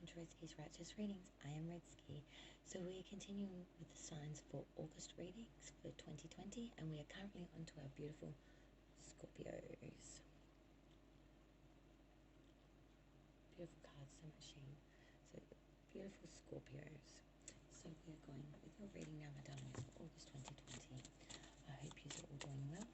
welcome to REDSKI's Righteous Readings. I am REDSKI. So we are continuing with the signs for August readings for 2020, and we are currently onto our beautiful Scorpios. Beautiful cards, so much sheen. So beautiful Scorpios. So we are going with your reading now, my darlings, for August 2020. I hope you are all doing well.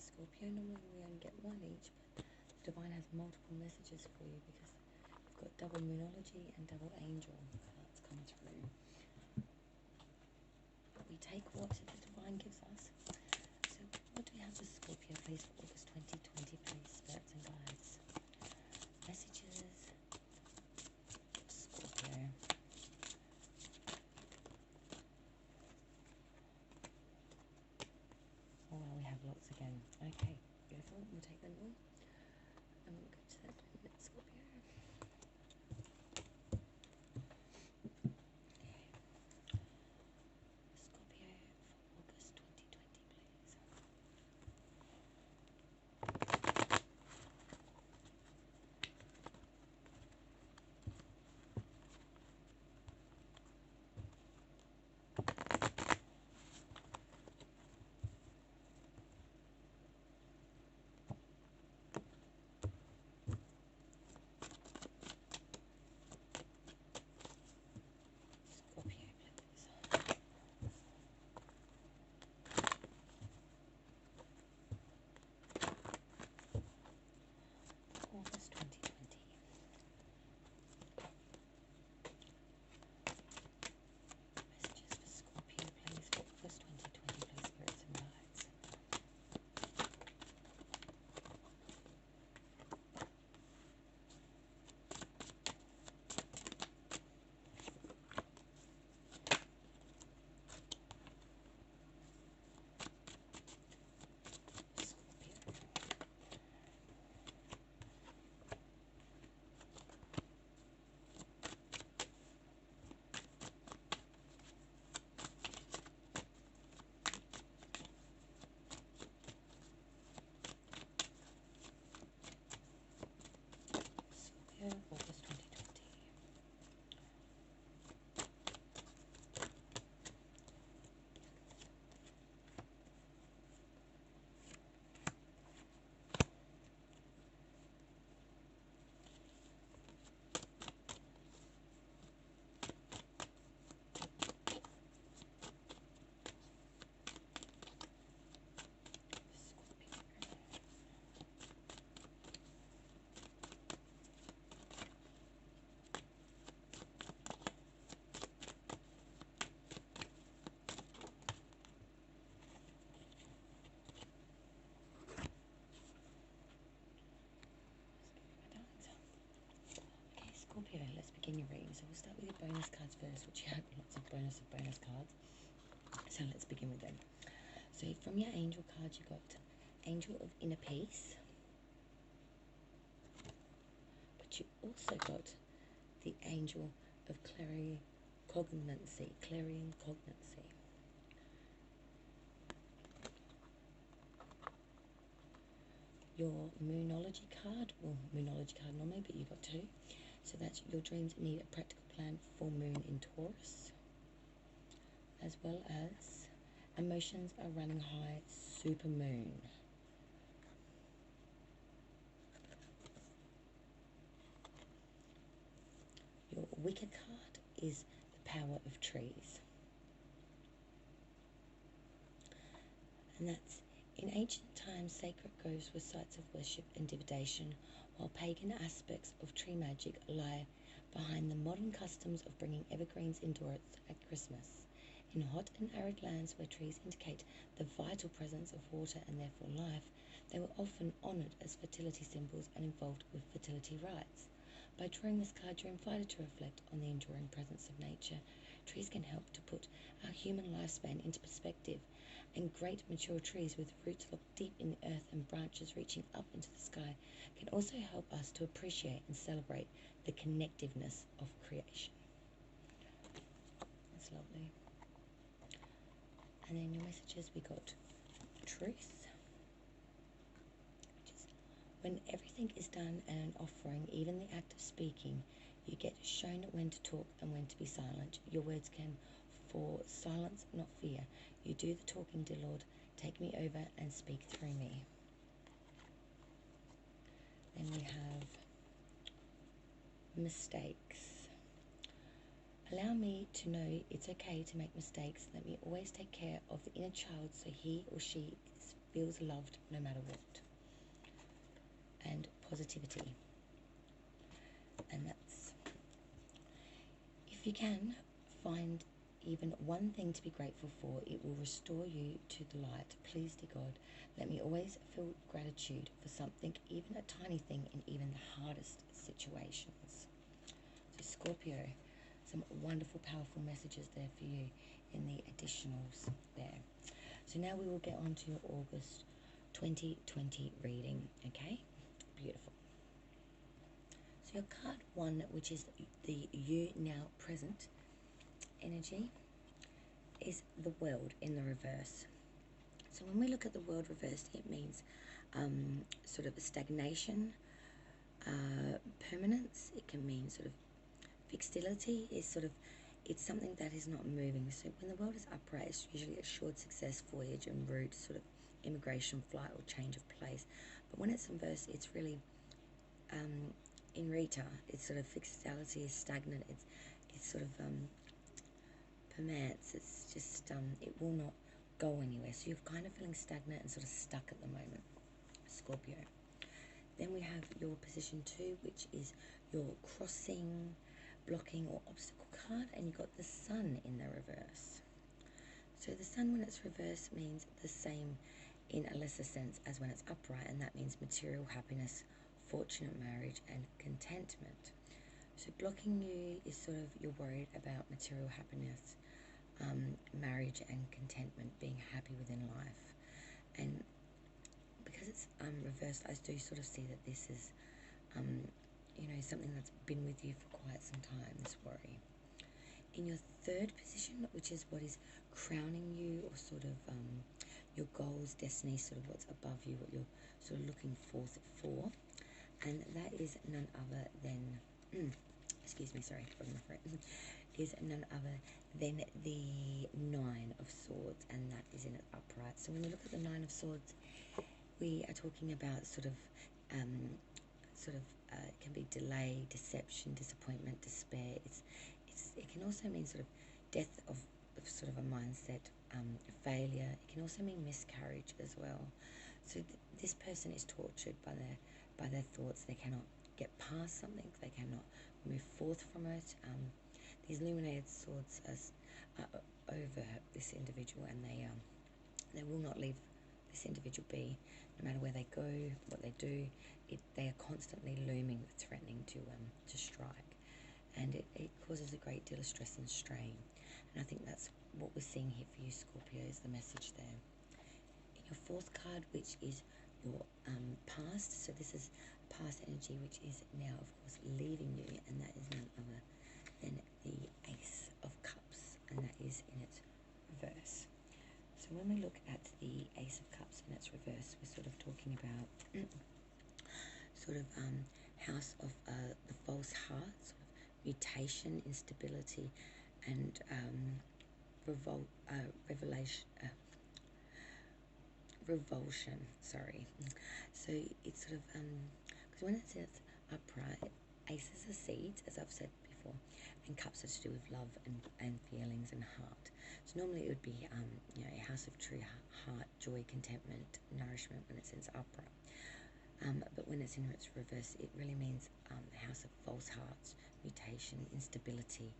Scorpio, normally we only get one each, but Divine has multiple messages for you because you've got double Moonology and double Angel cards come through. But we take what the Divine gives us. So what do we have for Scorpio, please, for August 2020, please, spirits and guides? Messages, Scorpio. Oh, well, we have lots again. Okay, beautiful. We'll take them all. And we'll go to that in a minute, Scorpio. Scorpio for August 2020, please. August 2020. Messages for Scorpio, please, for August 2020, please, spirits and guides. August 2020. Scorpio, let's begin your reading. So we'll start with your bonus cards first, which you have lots of bonus cards. So let's begin with them. So from your angel cards, you got Angel of Inner Peace, but you also got the Angel of Clarion Cognancy. Your Moonology card, well, Moonology card normally, but you got two. So that's your dreams need a practical plan, full moon in Taurus, as well as emotions are running high, super moon. Your Wicker card is the power of trees. And that's, in ancient times, sacred groves were sites of worship and divination, while pagan aspects of tree magic lie behind the modern customs of bringing evergreens indoors at Christmas. In hot and arid lands where trees indicate the vital presence of water and therefore life, they were often honoured as fertility symbols and involved with fertility rites. By drawing this card, you're invited to reflect on the enduring presence of nature. Trees can help to put our human lifespan into perspective, and great mature trees with roots locked deep in the earth and branches reaching up into the sky can also help us to appreciate and celebrate the connectiveness of creation. That's lovely. And then your messages, we got truth, which is when everything is done and an offering, even the act of speaking, you get shown when to talk and when to be silent. Your words can for silence, not fear. You do the talking, dear Lord. Take me over and speak through me. Then we have mistakes. Allow me to know it's okay to make mistakes. Let me always take care of the inner child so he or she feels loved no matter what. And positivity. And that's, if you can, find even one thing to be grateful for. It will restore you to the light. Please, dear God, let me always feel gratitude for something, even a tiny thing, in even the hardest situations. So Scorpio, some wonderful, powerful messages there for you in the additionals there. So now we will get on to your August 2020 reading, okay? Beautiful. So your card 1, which is the you now present energy, is the world in the reverse. So when we look at the world reversed, it means sort of stagnation, permanence. It can mean sort of fixity. Is sort of, it's something that is not moving. So when the world is upright, it's usually a short success, voyage and route, sort of immigration, flight or change of place. But when it's inverse, it's really in Rita, it's sort of fixity, is stagnant. It's sort of permanence. It's just it will not go anywhere. So you're kind of feeling stagnant and sort of stuck at the moment, Scorpio. Then we have your position 2, which is your crossing, blocking or obstacle card, and you've got the sun in the reverse. So the sun, when it's reversed, means the same in a lesser sense as when it's upright, and that means material happiness, fortunate marriage and contentment. So blocking you is sort of, you're worried about material happiness, marriage and contentment, being happy within life. And because it's reversed, I do sort of see that this is you know, something that's been with you for quite some time, this worry. In your third position, which is what is crowning you, or sort of your goals, destiny, sort of what's above you, what you're sort of looking forth for, and that is none other than excuse me, sorry, from the front, is none other than the 9 of Swords, and that is in it upright. So when we look at the 9 of Swords, we are talking about sort of it can be delay, deception, disappointment, despair. It can also mean sort of death of sort of a mindset, failure. It can also mean miscarriage as well. So this person is tortured by their thoughts. They cannot get past something. They cannot move forth from it. These illuminated swords are over this individual, and they will not leave this individual be. No matter where they go, what they do, they are constantly looming, threatening to strike, and it causes a great deal of stress and strain. And I think that's what we're seeing here for you, Scorpio, is the message there. In your 4th card, which is your past, so this is past energy, which is now, of course, leaving you, and that is none other than the Ace of Cups, and that is in its reverse. So when we look at the Ace of Cups in its reverse, we're sort of talking about sort of house of the false heart, sort of mutation, instability, and revulsion. Sorry. So it's sort of because when it says upright, aces are seeds, as I've said before, and cups are to do with love and feelings and heart. So normally it would be you know, a house of true heart, joy, contentment, nourishment when it says upright. But when it's in its reverse, it really means house of false hearts, mutation, instability,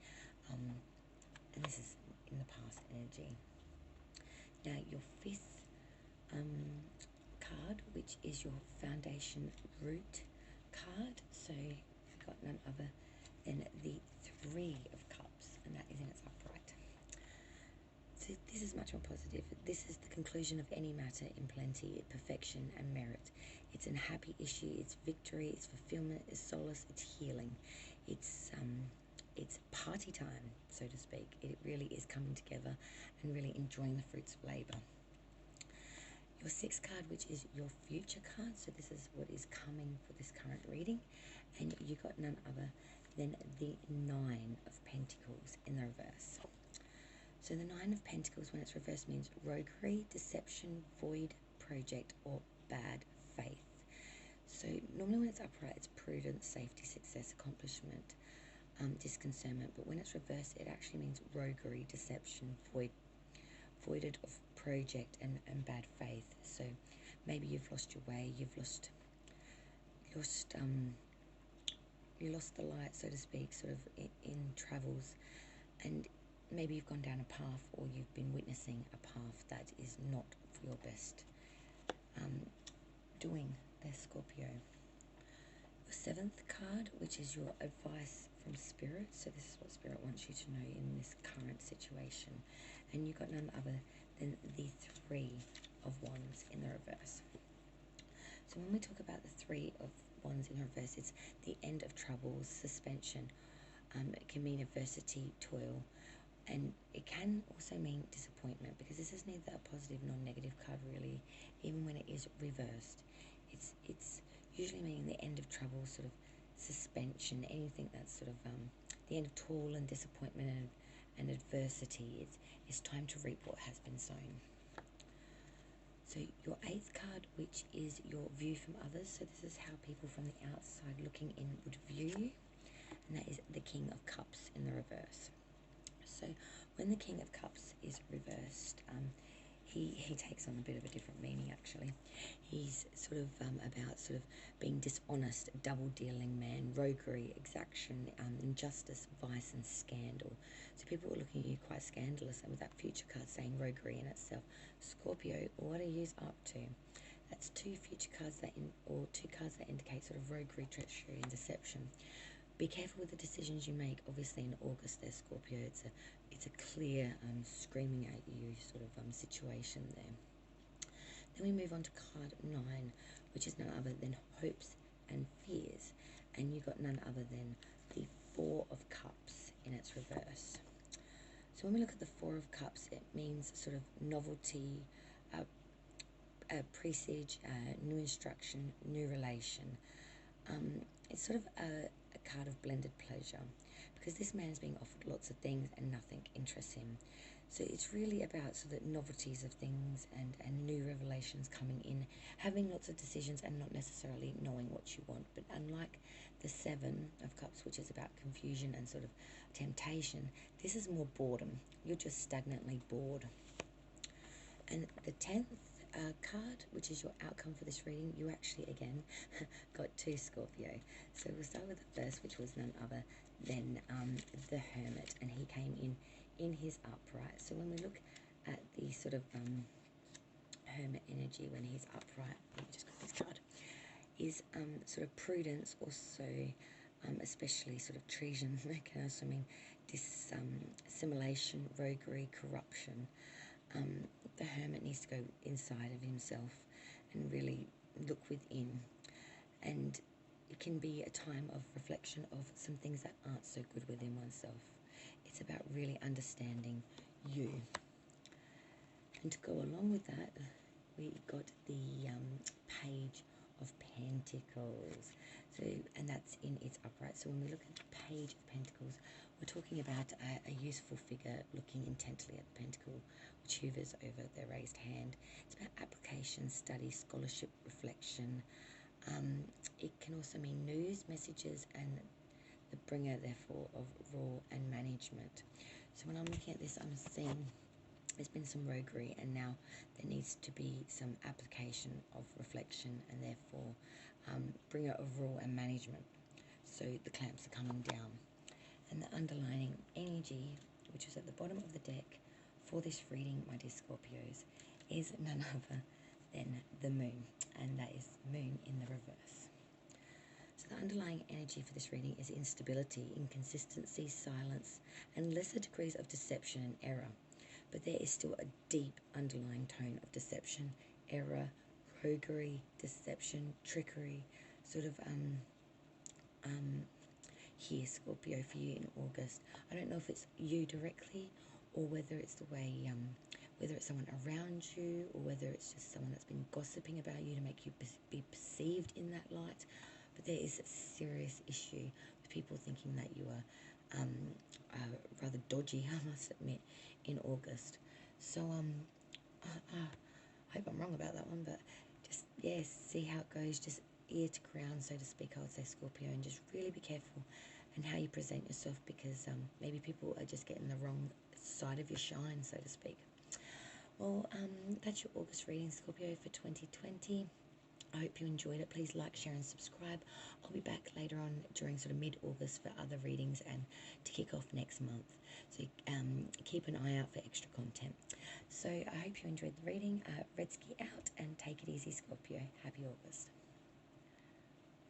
and this is in the past energy. Now, your fifth card, which is your foundation root card, so you've got none other than the Three of Cups, and that is in its upright. So this is much more positive. This is the conclusion of any matter in plenty, perfection and merit. It's an happy issue, it's victory, it's fulfillment, it's solace, it's healing. It's party time, so to speak. It really is coming together and really enjoying the fruits of labour. Your sixth card, which is your future card, so this is what is coming for this current reading, and you got none other than the Nine of Pentacles in the reverse. So the Nine of Pentacles, when it's reversed, means roguery, deception, void, project, or bad faith. So normally when it's upright, it's prudence, safety, success, accomplishment, disconcernment. But when it's reversed, it actually means roguery, deception, voided of project, and bad faith. So maybe you've lost your way, you lost the light, so to speak, sort of in travels, and maybe you've gone down a path, or you've been witnessing a path that is not for your best doing there, Scorpio. Your seventh card, which is your advice from Spirit, so this is what Spirit wants you to know in this current situation, and you got none other than the Three of Wands in the reverse. So when we talk about the Three of Wands in reverse, it's the end of troubles, suspension. It can mean adversity, toil, and it can also mean disappointment, because this is neither a positive nor negative card really, even when it is reversed. It's usually meaning the end of trouble, sort of suspension, anything that's sort of the end of toil and disappointment and adversity. It's time to reap what has been sown. So your eighth card, which is your view from others, so this is how people from the outside looking in would view you, and that is the King of Cups in the reverse. So when the King of Cups is reversed, he takes on a bit of a different meaning actually. He's sort of about sort of being dishonest, double-dealing man, roguery, exaction, injustice, vice and scandal. So people are looking at you quite scandalous, and with that future card saying roguery in itself, Scorpio, what are you up to? That's two future cards two cards that indicate sort of roguery, treachery and deception. Be careful with the decisions you make. Obviously in August there, Scorpio, it's a clear screaming at you sort of situation there. Then we move on to card 9, which is none other than hopes and fears, and you got none other than the Four of Cups in its reverse. So when we look at the Four of Cups, it means sort of novelty, presage, new instruction, new relation. It's sort of a card of blended pleasure, because this man is being offered lots of things and nothing interests him. So it's really about sort of novelties of things and new revelations coming in, having lots of decisions and not necessarily knowing what you want. But unlike the Seven of Cups, which is about confusion and sort of temptation, this is more boredom. You're just stagnantly bored. And the 10th card, which is your outcome for this reading, you actually again got 2, Scorpio. So we'll start with the first, which was none other than the Hermit, and he came in his upright. So when we look at the sort of Hermit energy when he's upright, let me just grab this card, is sort of prudence, also especially sort of treason. It can also mean dissimulation, roguery, corruption. The Hermit needs to go inside of himself and really look within, and it can be a time of reflection of some things that aren't so good within oneself. It's about really understanding you. And to go along with that, we got the Page of Pentacles. So, and that's in its upright. So when we look at the Page of Pentacles, we're talking about a useful figure looking intently at the pentacle, which hovers over their raised hand. It's about application, study, scholarship, reflection. It can also mean news, messages, and the bringer, therefore, of rule and management. So when I'm looking at this, I'm seeing there's been some roguery, and now there needs to be some application of reflection, and therefore bringer of rule and management. So the clamps are coming down. And the underlying energy, which is at the bottom of the deck for this reading, my dear Scorpios, is none other than the moon, and that is moon in the reverse. So the underlying energy for this reading is instability, inconsistency, silence, and lesser degrees of deception and error. But there is still a deep underlying tone of deception, error, roguery, deception, trickery, sort of here, Scorpio, for you in August. I don't know if it's you directly, or whether it's the way, whether it's someone around you, or whether it's just someone that's been gossiping about you to make you be perceived in that light. But there is a serious issue with people thinking that you are rather dodgy, I must admit, in August. So I hope I'm wrong about that one, but just, yeah, see how it goes. Just ear to ground, so to speak, I would say, Scorpio, and just really be careful and how you present yourself, because maybe people are just getting the wrong side of your shine, so to speak. Well, that's your August reading, Scorpio, for 2020. I hope you enjoyed it. Please like, share, and subscribe. I'll be back later on during sort of mid-August for other readings and to kick off next month. So keep an eye out for extra content. So I hope you enjoyed the reading. REDSKI out, and take it easy, Scorpio. Happy August.